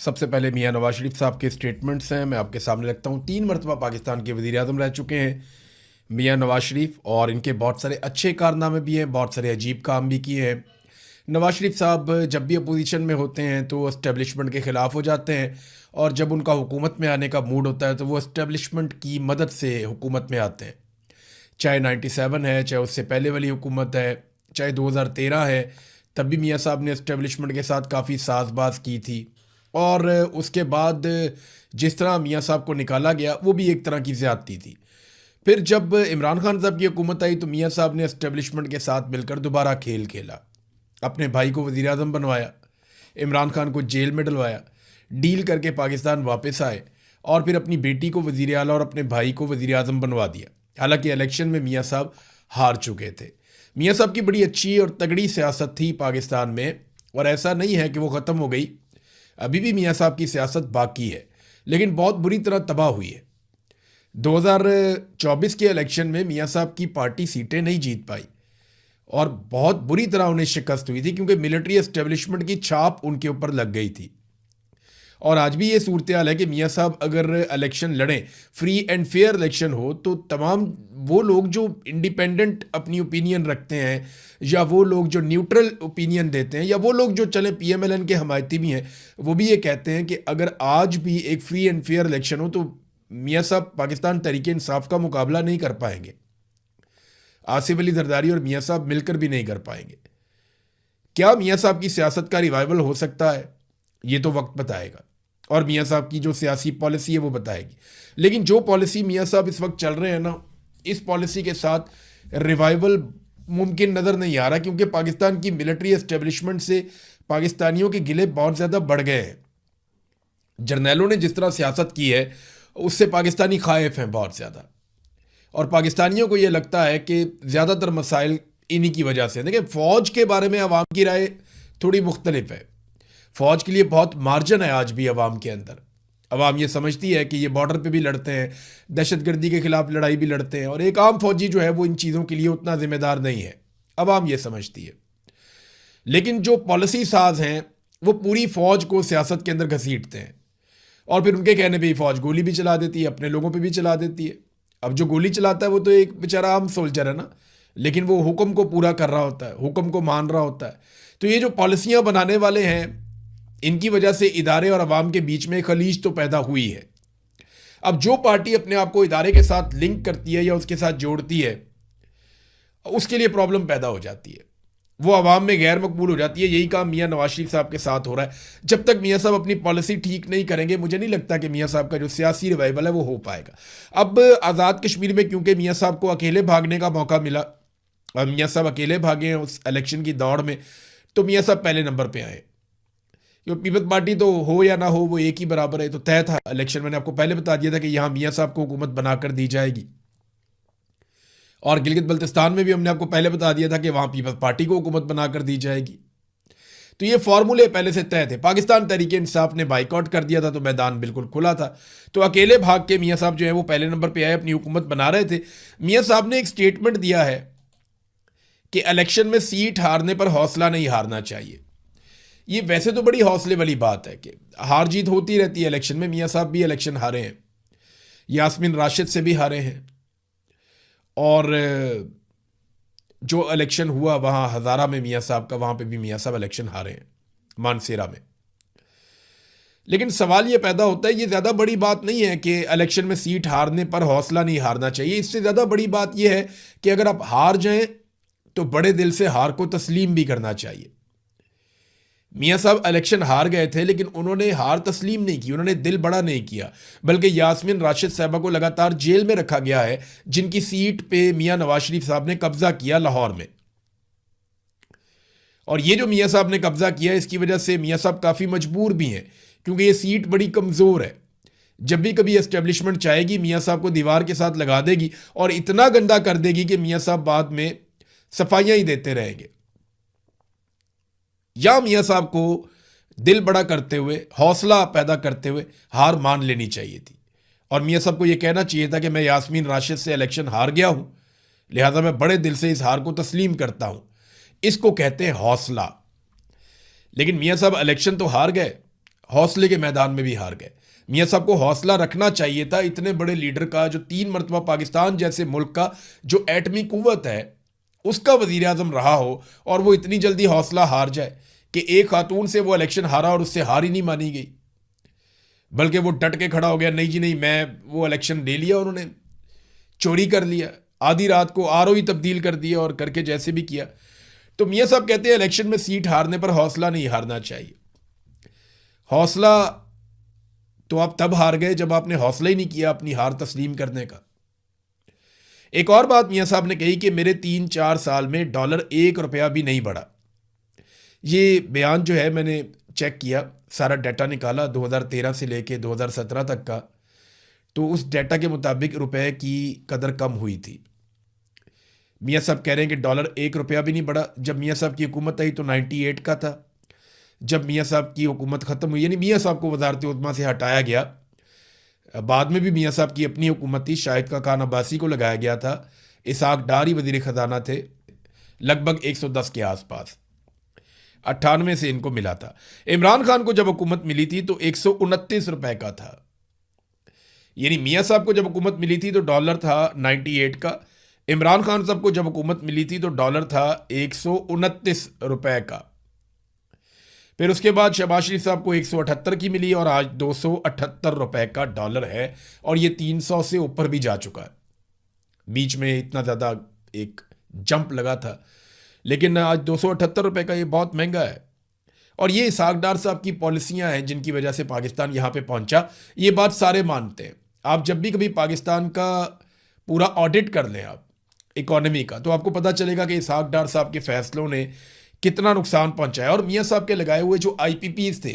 सबसे पहले मियां नवाज शरीफ साहब के स्टेटमेंट्स हैं, मैं आपके सामने रखता हूँ। 3 मरतबा पाकिस्तान के वज़ीर आज़म रह चुके हैं मियां नवाज शरीफ, और इनके बहुत सारे अच्छे कारनामे भी हैं, बहुत सारे अजीब काम भी किए हैं। नवाज शरीफ साहब जब भी अपोजिशन में होते हैं तो वो इस्टेब्लिशमेंट के ख़िलाफ़ हो जाते हैं, और जब उनका हुकूमत में आने का मूड होता है तो वो इस्टेब्लिशमेंट की मदद से हुकूमत में आते हैं। चाहे 97 है, चाहे उससे पहले वाली हुकूमत है, चाहे 2013 है, तब भी मियाँ साहब ने इस्टेब्लिशमेंट के साथ काफ़ी साजबाज की थी। और उसके बाद जिस तरह मियाँ साहब को निकाला गया वो भी एक तरह की ज़्यादती थी। फिर जब इमरान खान साहब की हुकूमत आई तो मियाँ साहब ने इस्टेब्लिशमेंट के साथ मिलकर दोबारा खेल खेला, अपने भाई को वज़ीर आज़म बनवाया, इमरान खान को जेल में डलवाया, डील करके पाकिस्तान वापस आए, और फिर अपनी बेटी को वज़ीर आला और अपने भाई को वज़ीर आज़म बनवा दिया। हालांकि इलेक्शन में मियाँ साहब हार चुके थे। मियाँ साहब की बड़ी अच्छी और तगड़ी सियासत थी पाकिस्तान में, और ऐसा नहीं है कि वो ख़त्म हो गई, अभी भी मियाँ साहब की सियासत बाकी है, लेकिन बहुत बुरी तरह तबाह हुई है। 2024 के इलेक्शन में मियाँ साहब की पार्टी सीटें नहीं जीत पाई, और बहुत बुरी तरह उन्हें शिकस्त हुई थी, क्योंकि मिलिट्री एस्टेब्लिशमेंट की छाप उनके ऊपर लग गई थी। और आज भी ये सूरत हाल है कि मियाँ साहब अगर इलेक्शन लड़ें, फ्री एंड फेयर इलेक्शन हो, तो तमाम वो लोग जो इंडिपेंडेंट अपनी ओपिनियन रखते हैं, या वो लोग जो न्यूट्रल ओपिनियन देते हैं, या वो लोग जो चले PMLN के हमायती भी हैं, वो भी ये कहते हैं कि अगर आज भी एक फ्री एंड फेयर इलेक्शन हो तो मियाँ साहब पाकिस्तान तहरीक इंसाफ का मुकाबला नहीं कर पाएंगे। आसिफ अली जरदारी और मियाँ साहब मिलकर भी नहीं कर पाएंगे। क्या मियाँ साहब की सियासत का रिवाइवल हो सकता है? ये तो वक्त बताएगा, और मियाँ साहब की जो सियासी पॉलिसी है वो बताएगी। लेकिन जो पॉलिसी मियाँ साहब इस वक्त चल रहे हैं ना, इस पॉलिसी के साथ रिवाइवल मुमकिन नज़र नहीं आ रहा, क्योंकि पाकिस्तान की मिलिट्री एस्टेब्लिशमेंट से पाकिस्तानियों के गिले बहुत ज़्यादा बढ़ गए हैं। जर्नैलों ने जिस तरह सियासत की है उससे पाकिस्तानी खाइफ हैं बहुत ज़्यादा, और पाकिस्तानियों को ये लगता है कि ज़्यादातर मसाइल इन्हीं की वजह से। देखिए, फ़ौज के बारे में अवाम की राय थोड़ी मुख्तलिफ है। फ़ौज के लिए बहुत मार्जिन है आज भी अवाम के अंदर। अवाम ये समझती है कि ये बॉर्डर पे भी लड़ते हैं, दहशतगर्दी के ख़िलाफ़ लड़ाई भी लड़ते हैं, और एक आम फौजी जो है वो इन चीज़ों के लिए उतना ज़िम्मेदार नहीं है। अवाम ये समझती है। लेकिन जो पॉलिसी साज हैं वो पूरी फ़ौज को सियासत के अंदर घसीटते हैं, और फिर उनके कहने पे ही फ़ौज गोली भी चला देती है, अपने लोगों पे भी चला देती है। अब जो गोली चलाता है वो तो एक बेचारा आम सोल्जर है ना, लेकिन वो हुक्म को पूरा कर रहा होता है, हुक्म को मान रहा होता है। तो ये जो पॉलिसियाँ बनाने वाले हैं, इनकी वजह से इदारे और अवाम के बीच में खलीज तो पैदा हुई है। अब जो पार्टी अपने आप को इदारे के साथ लिंक करती है या उसके साथ जोड़ती है, उसके लिए प्रॉब्लम पैदा हो जाती है, वो अवाम में गैर मकबूल हो जाती है। यही काम मियाँ नवाज शरीफ साहब के साथ हो रहा है। जब तक मियाँ साहब अपनी पॉलिसी ठीक नहीं करेंगे, मुझे नहीं लगता कि मियाँ साहब का जो सियासी रिवाइवल है वो हो पाएगा। अब आज़ाद कश्मीर में क्योंकि मियाँ साहब को अकेले भागने का मौका मिला, और मियाँ साहब अकेले भागे हैं उस इलेक्शन की दौड़ में, तो मियाँ साहब पहले नंबर पर आए। क्योंकि पीपल्स पार्टी तो हो या ना हो वो एक ही बराबर है, तो तय था इलेक्शन। मैंने आपको पहले बता दिया था कि यहाँ मियाँ साहब को हुकूमत बनाकर दी जाएगी, और गिलगित बल्तिस्तान में भी हमने आपको पहले बता दिया था कि वहाँ पीपल्स पार्टी को हुकूमत बनाकर दी जाएगी। तो ये फार्मूले पहले से तय थे। पाकिस्तान तहरीक इंसाफ ने बाइकआउट कर दिया था, तो मैदान बिल्कुल खुला था। तो अकेले भाग के मियाँ साहब जो है वो पहले नंबर पे आए, अपनी हुकूमत बना रहे थे। मियाँ साहब ने एक स्टेटमेंट दिया है कि इलेक्शन में सीट हारने पर हौसला नहीं हारना चाहिए। ये वैसे तो बड़ी हौसले वाली बात है कि हार जीत होती रहती है इलेक्शन में। मियाँ साहब भी इलेक्शन हारे हैं, यास्मीन राशिद से भी हारे हैं, और जो इलेक्शन हुआ वहाँ हज़ारा में मियाँ साहब का, वहाँ पे भी मियाँ साहब इलेक्शन हारे हैं, मानसेरा में। लेकिन सवाल ये पैदा होता है, ये ज़्यादा बड़ी बात नहीं है कि इलेक्शन में सीट हारने पर हौसला नहीं हारना चाहिए। इससे ज़्यादा बड़ी बात यह है कि अगर आप हार जाएं तो बड़े दिल से हार को तस्लीम भी करना चाहिए। मियाँ साहब इलेक्शन हार गए थे, लेकिन उन्होंने हार तस्लीम नहीं की, उन्होंने दिल बड़ा नहीं किया, बल्कि यास्मीन राशिद साहबा को लगातार जेल में रखा गया है, जिनकी सीट पे मियाँ नवाज शरीफ साहब ने कब्जा किया लाहौर में। और ये जो मियाँ साहब ने कब्जा किया, इसकी वजह से मियाँ साहब काफ़ी मजबूर भी हैं, क्योंकि ये सीट बड़ी कमज़ोर है। जब भी कभी एस्टेब्लिशमेंट चाहेगी, मियाँ साहब को दीवार के साथ लगा देगी, और इतना गंदा कर देगी कि मियाँ साहब बाद में सफाइयाँ ही देते रहेंगे। या मियाँ साहब को दिल बड़ा करते हुए, हौसला पैदा करते हुए हार मान लेनी चाहिए थी, और मियाँ साहब को यह कहना चाहिए था कि मैं यास्मीन राशिद से इलेक्शन हार गया हूं, लिहाजा मैं बड़े दिल से इस हार को तस्लीम करता हूं। इसको कहते हैं हौसला। लेकिन मियाँ साहब इलेक्शन तो हार गए, हौसले के मैदान में भी हार गए। मियाँ साहब को हौसला रखना चाहिए था इतने बड़े लीडर का, जो 3 मरतबा पाकिस्तान जैसे मुल्क का जो एटमी कुव्वत है उसका वजीर आजम रहा हो, और वो इतनी जल्दी हौसला हार जाए कि एक खातून से वो इलेक्शन हारा और उससे हार ही नहीं मानी गई, बल्कि वो डट के खड़ा हो गया, नहीं जी नहीं, मैं वो इलेक्शन ले लिया, उन्होंने चोरी कर लिया, आधी रात को आरओ ही तब्दील कर दिया और करके जैसे भी किया। तो मियाँ साहब कहते हैं इलेक्शन में सीट हारने पर हौसला नहीं हारना चाहिए। हौसला तो आप तब हार गए जब आपने हौसला ही नहीं किया अपनी हार तस्लीम करने का। एक और बात मियाँ साहब ने कही कि मेरे 3-4 साल में डॉलर 1 रुपया भी नहीं बढ़ा। ये बयान जो है मैंने चेक किया, सारा डाटा निकाला 2013 से लेके 2017 तक का, तो उस डाटा के मुताबिक रुपए की कदर कम हुई थी। मियाँ साहब कह रहे हैं कि डॉलर 1 रुपया भी नहीं बढ़ा। जब मियाँ साहब की हुकूमत आई तो 98 का था। जब मियाँ साहब की हुकूमत ख़त्म हुई, यानी मियाँ साहब को वजारत उज़्मा से हटाया गया, बाद में भी मियाँ साहब की अपनी हुकूमत थी, शाहिद का खान अब्बासी को लगाया गया था, इसहाक डार ही वज़ीर ख़जाना थे, लगभग 110 के आसपास, 98 से इनको मिला था। इमरान खान को जब हुकूमत मिली थी तो 129 रुपए का था। यानी मियाँ साहब को जब हुकूमत मिली थी तो डॉलर था 98 का, इमरान खान साहब को जब हुकूमत मिली थी तो डॉलर था 129 रुपए का। फिर उसके बाद शहबाज शरीफ साहब को 178 की मिली और आज 278 रुपए का डॉलर है, और ये 300 से ऊपर भी जा चुका है। बीच में इतना ज़्यादा एक जंप लगा था, लेकिन आज 278 रुपए का ये बहुत महंगा है। और ये इसहाक डार साहब की पॉलिसियां हैं जिनकी वजह से पाकिस्तान यहाँ पे पहुंचा, ये बात सारे मानते हैं। आप जब भी कभी पाकिस्तान का पूरा ऑडिट कर लें आप इकोनॉमी का, तो आपको पता चलेगा कि इसहाक डार साहब के फैसलों ने कितना नुकसान पहुंचाया। और मियाँ साहब के लगाए हुए जो IPPs थे,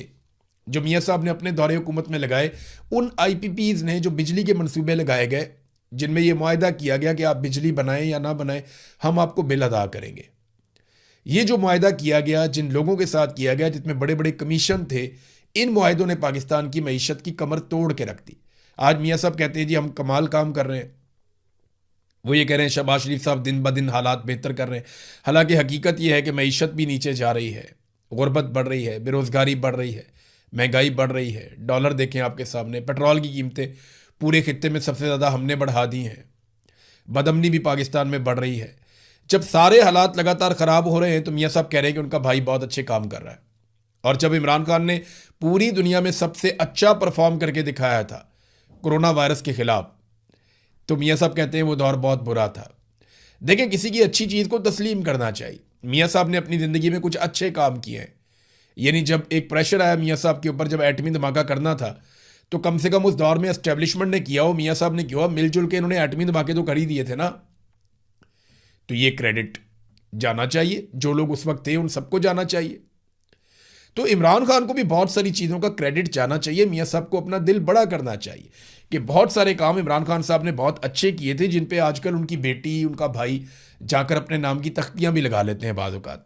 जो मियाँ साहब ने अपने दौरे हुकूमत में लगाए, उन IPPs ने जो बिजली के मंसूबे लगाए गए, जिनमें यह मुआहदा किया गया कि आप बिजली बनाएं या ना बनाएं, हम आपको बिल अदा करेंगे। ये जो मुआहदा किया गया, जिन लोगों के साथ किया गया, जिसमें बड़े बड़े कमीशन थे, इन मुआहदों ने पाकिस्तान की मईशत की कमर तोड़ के रख दी। आज मियाँ साहब कहते हैं जी हम कमाल काम कर रहे हैं, वो ये कह रहे हैं शहबाज शरीफ साहब दिन ब दिन हालात बेहतर कर रहे हैं। हालांकि हकीकत ये है कि मईशत भी नीचे जा रही है, गुर्बत बढ़ रही है, बेरोज़गारी बढ़ रही है, महंगाई बढ़ रही है। डॉलर देखें आपके सामने, पेट्रोल की कीमतें पूरे खित्ते में सबसे ज़्यादा हमने बढ़ा दी हैं, बदअमनी भी पाकिस्तान में बढ़ रही है। जब सारे हालात लगातार ख़राब हो रहे हैं तो मियाँ साहब कह रहे हैं कि उनका भाई बहुत अच्छे काम कर रहा है। और जब इमरान खान ने पूरी दुनिया में सबसे अच्छा परफॉर्म करके दिखाया था कोरोना वायरस के खिलाफ, तो मियाँ साहब कहते हैं वो दौर बहुत बुरा था। देखें, किसी की अच्छी चीज़ को तस्लीम करना चाहिए। मियाँ साहब ने अपनी ज़िंदगी में कुछ अच्छे काम किए हैं। यानी जब एक प्रेशर आया मियाँ साहब के ऊपर, जब एटमी धमाका करना था, तो कम से कम उस दौर में एस्टेब्लिशमेंट ने किया हो, मियाँ साहब ने किया हो, मिलजुल के इन्होंने एटमी धमाके तो कर ही दिए थे ना। तो ये क्रेडिट जाना चाहिए, जो लोग उस वक्त थे उन सबको जाना चाहिए। तो इमरान खान को भी बहुत सारी चीज़ों का क्रेडिट जाना चाहिए। मियाँ साहब को अपना दिल बड़ा करना चाहिए कि बहुत सारे काम इमरान खान साहब ने बहुत अच्छे किए थे, जिन पे आजकल उनकी बेटी, उनका भाई जाकर अपने नाम की तख्तियां भी लगा लेते हैं बाज़ औक़ात।